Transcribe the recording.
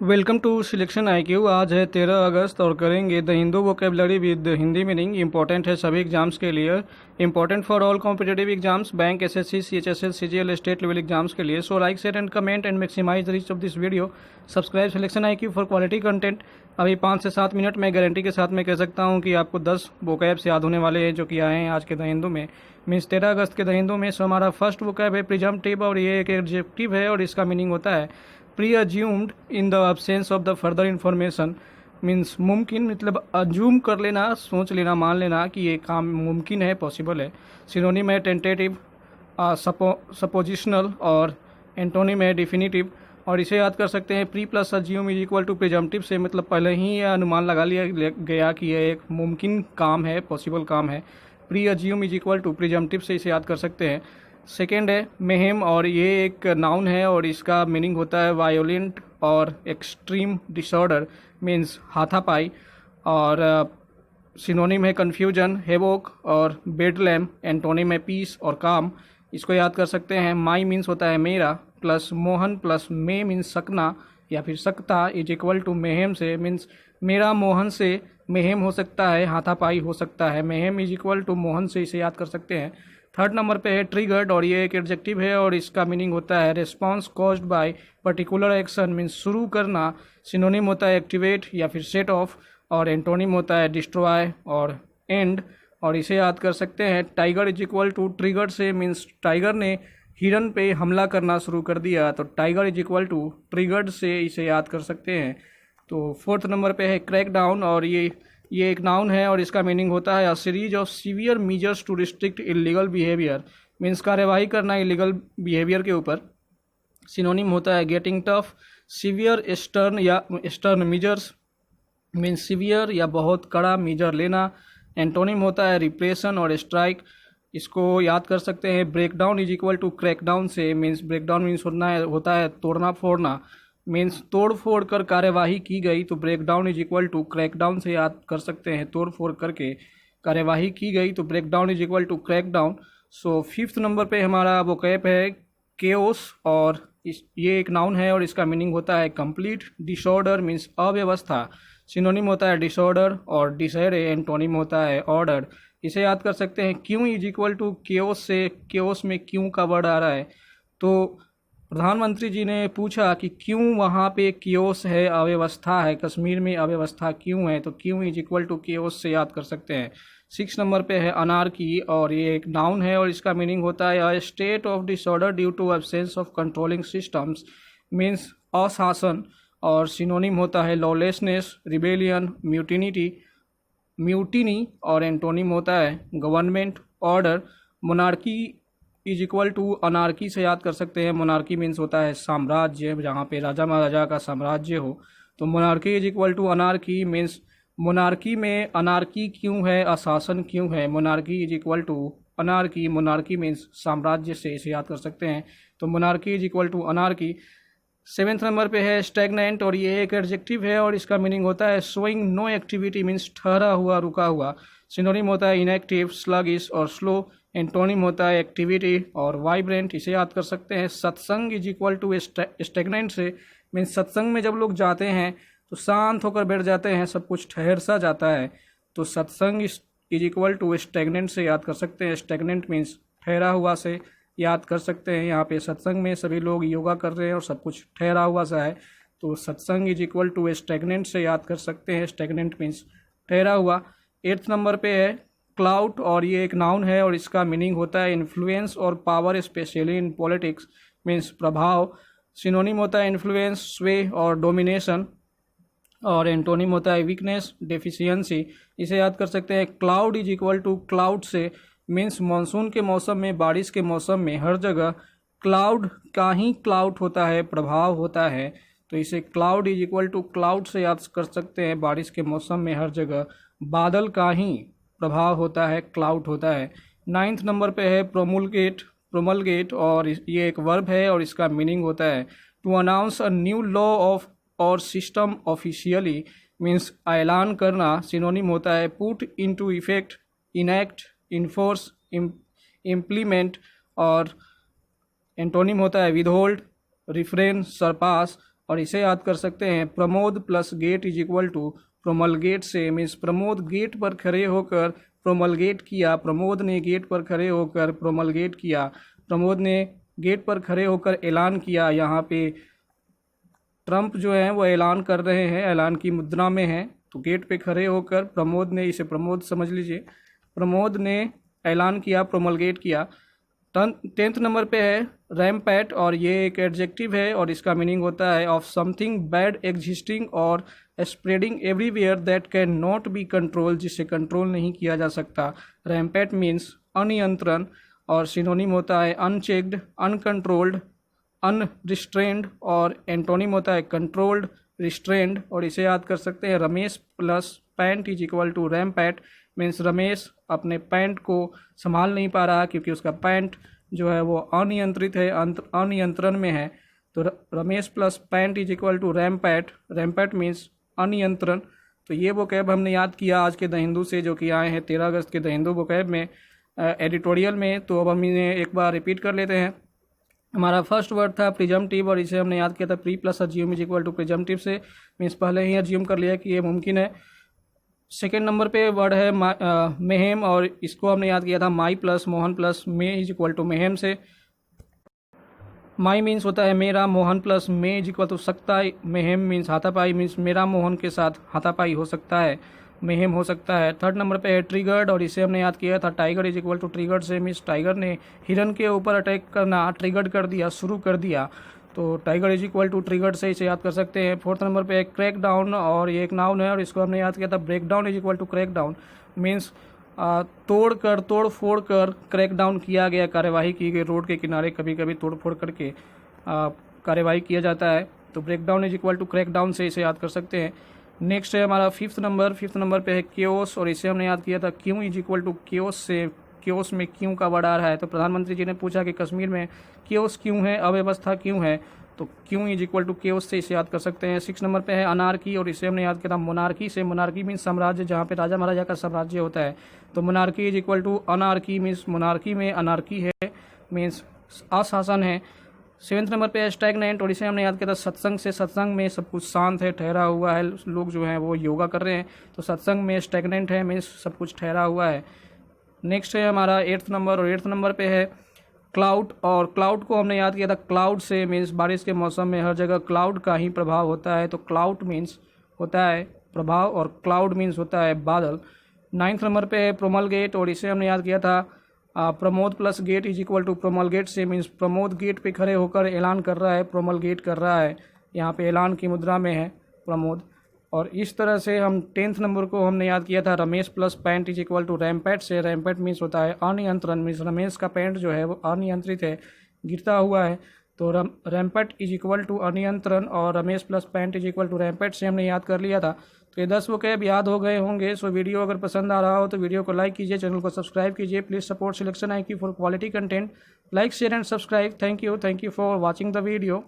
Welcome to selection IQ. आज है 13 अगस्त और करेंगे the Hindu vocabulary with Hindi meaning. Important है सभी एग्जाम्स के लिए, important for all competitive exams, bank, SSC, CHSL, CGL, state level exams के लिए। So like, share and comment and maximize the reach of this video. Subscribe selection IQ for quality content. अभी 5 से 7 minute में guarantee के साथ मैं कह सकता हूँ कि आपको 10 वोकैब्स याद होने वाले हैं जो कि आए हैं आज के द हिंदू में, मीन्स 13 अगस्त के द हिंदू में। सो हमारा फर्स्ट वोकैब है प्रिजम्पटिव और ये एक एडजेक्टिव है और इसका मीनिंग होता है pre-assumed in the absence of the further information. Means मुमकिन, मतलब अज्यूम कर लेना, सोच लेना, मान लेना कि ये काम मुमकिन है, पॉसिबल है। सिनोनिम है टेंटेटिव, सपोजिशनल और एंटोनिम है डिफिनिटिव। और इसे याद कर सकते हैं pre plus assume is equal to presumptive से, मतलब पहले ही यह अनुमान लगा लिया गया कि यह एक मुमकिन काम है, पॉसिबल काम है। Pre assume is equal to presumptive से इसे याद कर सकते हैं। सेकेंड है मेहेम और ये एक नाउन है और इसका मीनिंग होता है वायोलेंट और एक्सट्रीम डिसऑर्डर, मीन्स हाथापाई। और सिनोनिम है कन्फ्यूजन, हेवोक और बेडलैम। एंटोनिम है पीस और काम। इसको याद कर सकते हैं माई मीन्स होता है मेरा, प्लस मोहन प्लस मे मीन्स सकना या फिर सकता इज इक्वल टू मेहेम से, मीन्स मेरा मोहन से मेहेम हो सकता है, हाथापाई हो सकता है। मेहेम इज इक्वल टू मोहन से इसे याद कर सकते हैं। थर्ड नंबर पे है ट्रिगर्ड और ये एक एडजेक्टिव है और इसका मीनिंग होता है response caused by particular action, means शुरू करना। सिनोनिम होता है एक्टिवेट या फिर सेट ऑफ और एंटोनिम होता है डिस्ट्रॉय और एंड। और इसे याद कर सकते हैं tiger is equal to triggered से, मीन्स टाइगर ने हिरन पे हमला करना शुरू कर दिया, तो tiger is equal to triggered से इसे याद कर सकते हैं। तो फोर्थ नंबर पे है क्रैक डाउन और ये एक नाउन है और इसका मीनिंग होता है a series of severe measures to restrict illegal behaviour, means कार्यवाही करना इलीगल बिहेवियर के ऊपर। सिनोनिम होता है गेटिंग टफ, सीवियर स्टर्न या स्टर्न मीजर्स, मीन्स सीवियर या बहुत कड़ा मीजर लेना। एंटोनिम होता है रिप्रेशन और स्ट्राइक। इसको याद कर सकते हैं break down is equal to crack down से, मीन्स ब्रेक डाउन मीन्स होता है तोड़ना फोड़ना, मीन्स तोड़ फोड़ कर कार्यवाही की गई, तो break down is equal to crack down से याद कर सकते हैं तोड़ फोड़ करके कार्यवाही की गई, तो break down is equal to crack down. So fifth number पे हमारा वोकैब है केओस और ये एक नाउन है और इसका मीनिंग होता है कंप्लीट डिसऑर्डर, मीन्स अव्यवस्था। सिनोनिम होता है डिसऑर्डर और डिसऑर्डर एंटोनिम होता है ऑर्डर। इसे याद कर सकते हैं क्यों इज इक्वल टू केओस से, केओस में क्यों का वर्ड आ रहा है, तो प्रधानमंत्री जी ने पूछा कि क्यों वहाँ पे कियोस है, अव्यवस्था है, कश्मीर में अव्यवस्था क्यों है, तो क्यों इज इक्वल टू कियोस से याद कर सकते हैं। 6 नंबर पे है अनार्की और ये एक नाउन है और इसका मीनिंग होता है a state of disorder due to absence of controlling systems, means अशासन। और सिनोनिम होता है लॉलेसनेस, रिबेलियन, म्यूटिनी और एंटोनिम होता है government, order. Monarchy is equal to anarchy से याद कर सकते हैं। मोनार्की मीन्स होता है साम्राज्य, जहाँ पे राजा महाराजा का साम्राज्य हो, तो monarchy is equal to anarchy, means monarchy में अनार्की क्यों है, अशासन क्यों है। Monarchy is equal to anarchy, monarchy means साम्राज्य से इसे याद कर सकते हैं, तो monarchy is equal to anarchy. 7th number पे है स्टैग्नेंट और ये एक एडजेक्टिव है और इसका मीनिंग होता है शोइंग नो एक्टिविटी, मीन्स ठहरा हुआ, रुका हुआ। सिनोनिम होता है इनएक्टिव, स्लगिश और स्लो। एंटोनिम होता है एक्टिविटी और वाइब्रेंट। इसे याद कर सकते हैं सत्संग इज इक्वल टू स्टैग्नेंट से, मीन्स सत्संग में जब लोग जाते हैं तो शांत होकर बैठ जाते हैं, सब कुछ ठहर सा जाता है, तो सत्संग इज इक्वल टू स्टैग्नेंट से याद कर सकते हैं। स्टैग्नेंट मीन्स ठहरा हुआ से याद कर सकते हैं। यहाँ पे सत्संग में सभी लोग योगा कर रहे हैं और सब कुछ ठहरा हुआ सा है, तो सत्संग इज इक्वल टू स्टैग्नेंट से याद कर सकते हैं। स्टैग्नेंट मीन्स ठहरा हुआ। 8th नंबर पे है क्लाउड और ये एक नाउन है और इसका मीनिंग होता है इन्फ्लुएंस और power, specially in politics, means प्रभाव। सिनोनिम होता है इन्फ्लुएंस, स्वे और डोमिनेशन और एंटोनिम होता है वीकनेस, डेफिशिएंसी। इसे याद कर सकते हैं cloud is equal to cloud से, मीन्स मानसून के मौसम में, बारिश के मौसम में हर जगह क्लाउड का ही क्लाउड होता है, प्रभाव होता है, तो इसे cloud is equal to cloud से याद कर सकते हैं। बारिश के मौसम में हर जगह बादल का ही प्रभाव होता है, क्लाउड होता है। 9th नंबर पे है प्रोमलगेट और ये एक वर्ब है और इसका मीनिंग होता है to announce a new law of और सिस्टम ऑफिशियली, मीन्स ऐलान करना। सिनोनिम होता है put into effect, enact, enforce, implement और एंटोनिम होता है विदहोल्ड, रिफ्रेन, सरपास। और इसे याद कर सकते हैं Pramod plus gate is equal to promulgate से, मीन्स प्रमोद गेट पर खड़े होकर प्रोमलगेट किया, प्रमोद ने गेट पर खड़े होकर प्रोमलगेट किया, प्रमोद ने गेट पर खड़े होकर ऐलान किया। यहाँ पे ट्रंप जो है वो ऐलान कर रहे हैं, ऐलान की मुद्रा में है, तो गेट पे खड़े होकर प्रमोद ने, इसे प्रमोद समझ लीजिए, प्रमोद ने ऐलान किया, प्रोमलगेट किया। 10th नंबर पे है रैम्पैट, और ये एक एडजेक्टिव है और इसका मीनिंग होता है ऑफ समथिंग बैड एग्जिस्टिंग और spreading everywhere that can not be control, जिसे कंट्रोल नहीं किया जा सकता। रैम्पैट मीन्स अनियंत्रण, और सिनोनिम होता है अनचेक्ड, अनकंट्रोल्ड, अनरिस्ट्रेंड, और एंटोनिम होता है कंट्रोल्ड, रिस्ट्रेंड। और इसे याद कर सकते हैं Ramesh plus pant is equal to rampant, means Ramesh अपने पैंट को संभाल नहीं पा रहा क्योंकि उसका पैंट जो है वो अनियंत्रित है, अनियंत्रण में है। तो Ramesh plus pant is equal to rampant, rampant means अनियंत्रण। तो ये वोकैब हमने याद किया आज के द हिंदू से, जो कि आए हैं 13 अगस्त के द हिंदू वोकैब में, एडिटोरियल में। तो अब हम इन्हें एक बार रिपीट कर लेते हैं। हमारा फर्स्ट वर्ड था प्रिजम्पटिव, और इसे हमने याद किया था pre plus assume is equal to presumptive से, मीन्स पहले ही अज्यूम कर लिया कि ये मुमकिन है। सेकेंड नंबर पे वर्ड है मेहेम, और इसको हमने याद किया था my plus Mohan plus may is equal to mayhem से। माई मीन्स होता है मेरा, Mohan plus may is equal to सकता है, मेहेम मीन्स हाथापाई, मीन्स मेरा मोहन के साथ हाथापाई हो सकता है, मेहेम हो सकता है। थर्ड नंबर पे है ट्रिगर्ड, और इसे हमने याद किया था tiger is equal to triggered से, मीन्स टाइगर ने हिरन के ऊपर अटैक करना ट्रिगर्ड कर दिया, शुरू कर दिया, तो tiger is equal to triggered से इसे याद कर सकते हैं। फोर्थ नंबर पे है क्रैक डाउन, और ये एक नाउन है और इसको हमने याद किया था break down is equal to crack down, means तोड़ फोड़ कर क्रैक डाउन किया गया, कार्यवाही की गई। रोड के किनारे कभी कभी तोड़ फोड़ करके कार्यवाही किया जाता है, तो break down is equal to crack down से इसे याद कर सकते हैं। नेक्स्ट है हमारा फिफ्थ नंबर पे है क्योस, और इसे हमने याद किया था क्यों इज इक्वल टू क्योस से, क्योस में क्यों का वर्ड आ रहा है, तो प्रधानमंत्री जी ने पूछा कि कश्मीर में क्योस क्यों है, अव्यवस्था क्यों है, तो क्यों इज इक्वल टू क्योस से इसे याद कर सकते हैं। 6 नंबर पे है अनार्की, और इसे हमने याद किया था मोनार्की से, मोनार्की मीन्स साम्राज्य, जहाँ पे राजा महाराजा का साम्राज्य होता है, तो monarchy is equal to anarchy, means monarchy में अनार्की है, मीन्स अशासन है। 7th नंबर पे है स्टैग्नेंट, और इसे हमने याद किया था सत्संग से, सत्संग में सब कुछ शांत है, ठहरा हुआ है, लोग जो हैं वो योगा कर रहे हैं, तो सत्संग में स्टैग्नेंट है, मीन्स सब कुछ ठहरा हुआ है। नेक्स्ट है हमारा 8th नंबर, और 8th नंबर पे है क्लाउड, और क्लाउड को हमने याद किया था क्लाउड से, मीन्स बारिश के मौसम में हर जगह क्लाउड का ही प्रभाव होता है, तो क्लाउड मीन्स होता है प्रभाव, और क्लाउड मीन्स होता है बादल। 9th नंबर पे है प्रोमलगेट, और इसे हमने याद किया था Pramod plus gate is equal to promulgate से, मीन्स प्रमोद गेट पे खड़े होकर ऐलान कर रहा है, प्रोमलगेट कर रहा है, यहाँ पे ऐलान की मुद्रा में है प्रमोद। और इस तरह से हम 10th नंबर को हमने याद किया था Ramesh plus pant is equal to rampant से, रैम्पैट मीन्स होता है अनियंत्रण, मीन्स रमेश का पैंट जो है वो अनियंत्रित है, गिरता हुआ है, तो रैम्पैट इज इक्वल टू अनियंत्रण, और Ramesh plus pant is equal to rampant से हमने याद कर लिया था। तो ये 10 वोकैब याद हो गए होंगे। सो वीडियो अगर पसंद आ रहा हो तो वीडियो को लाइक कीजिए, चैनल को सब्सक्राइब कीजिए, please support selection IQ for quality content, like share and subscribe. Thank you for watching the video.